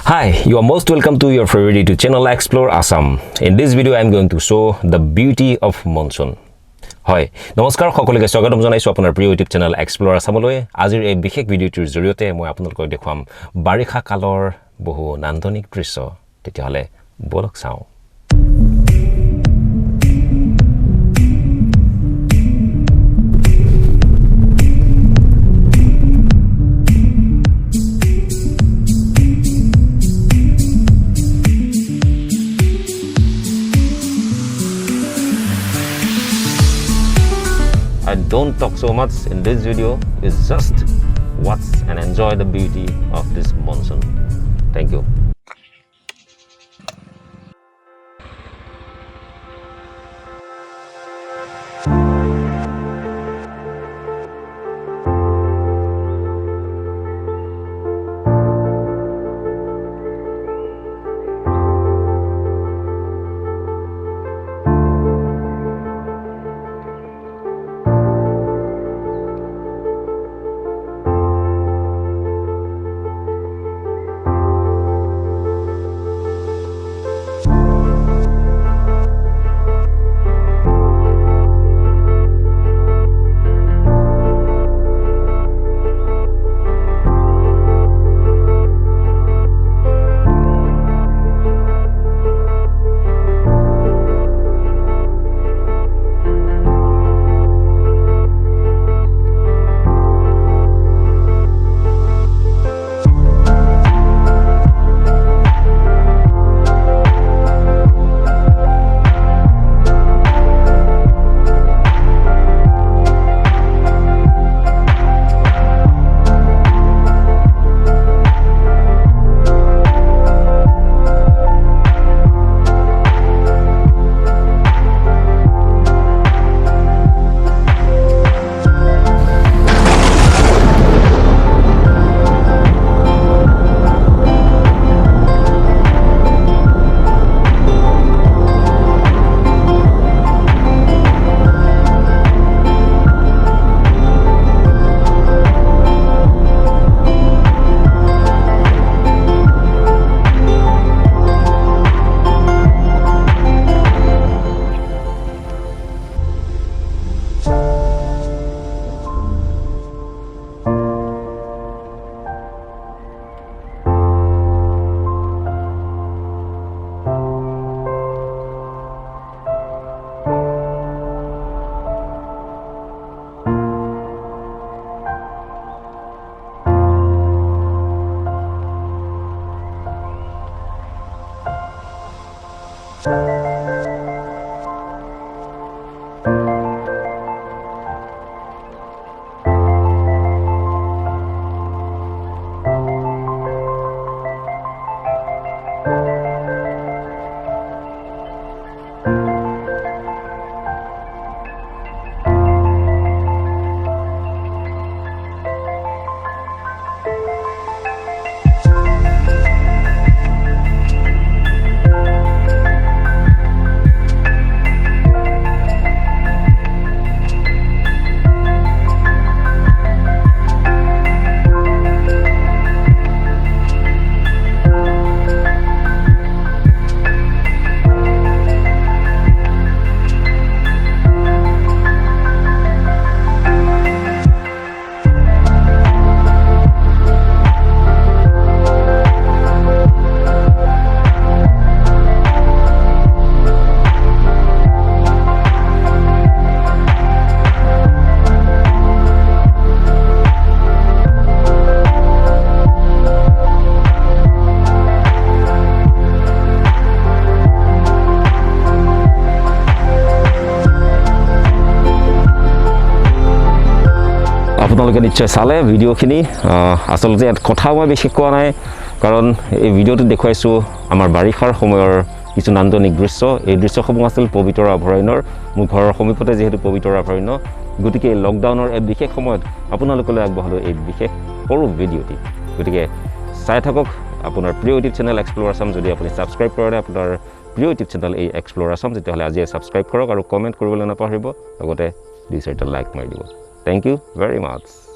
Hi, you are most welcome to your favorite YouTube channel Explore Assam. In this video, I am going to show the beauty of monsoon. Hi, নমস্কাৰ সকলোকে স্বাগতম জনাইছো আপোনাৰ প্ৰিয় YouTube channel Explore Assamলৈ। আজিৰ এই বিশেষ ভিডিঅ'টোৰ জৰিয়তে মই আপোনালোকক দেখুৱাম বাৰিষা কালৰ বহু নান্দনিক দৃশ্য। তেতিয়াহলে বলক চাওঁ। I don't talk so much in this video. It's just watch and enjoy the beauty of this monsoon. Thank you. আপোনালোকে নিশ্চয় চালে ভিডিঅ'খিনি আসলতে কথা মই বেছি কোৱা নাই কাৰণ এই ভিডিঅ'টো দেখুৱাইছো আমাৰ বাৰিষাৰ সময়ৰ কিছু নান্দনিক দৃশ্য এই দৃশ্যসমূহ আছিল পবিতৰা অভয়াৰণ্যৰ মোৰ ঘৰৰ সমীপতে যেহেতু পবিতৰা অভয়াৰণ্য গতিকে লকডাউনৰ এই বিশেষ সময়ত আপোনালোকলৈ আগবঢ়ালো এই বিশেষ সৰু ভিডিঅ'টি গতিকে চাই থাকক আপোনাৰ প্ৰিয় ইউটিউব চেনেল এক্সপ্ল'ৰ আছাম যদি আপুনি ছাবস্ক্ৰাইব কৰে নাই আপোনাৰ প্ৰিয় ইউটিউব চেনেল এই এক্সপ্ল'ৰ আছাম তেতিয়াহ'লে আজিয়ে ছাবস্ক্ৰাইব কৰক আৰু কমেণ্ট কৰিবলৈ নাপাহৰিব লগতে দুই চাৰিটা লাইক মাৰি দিব Thank you very much.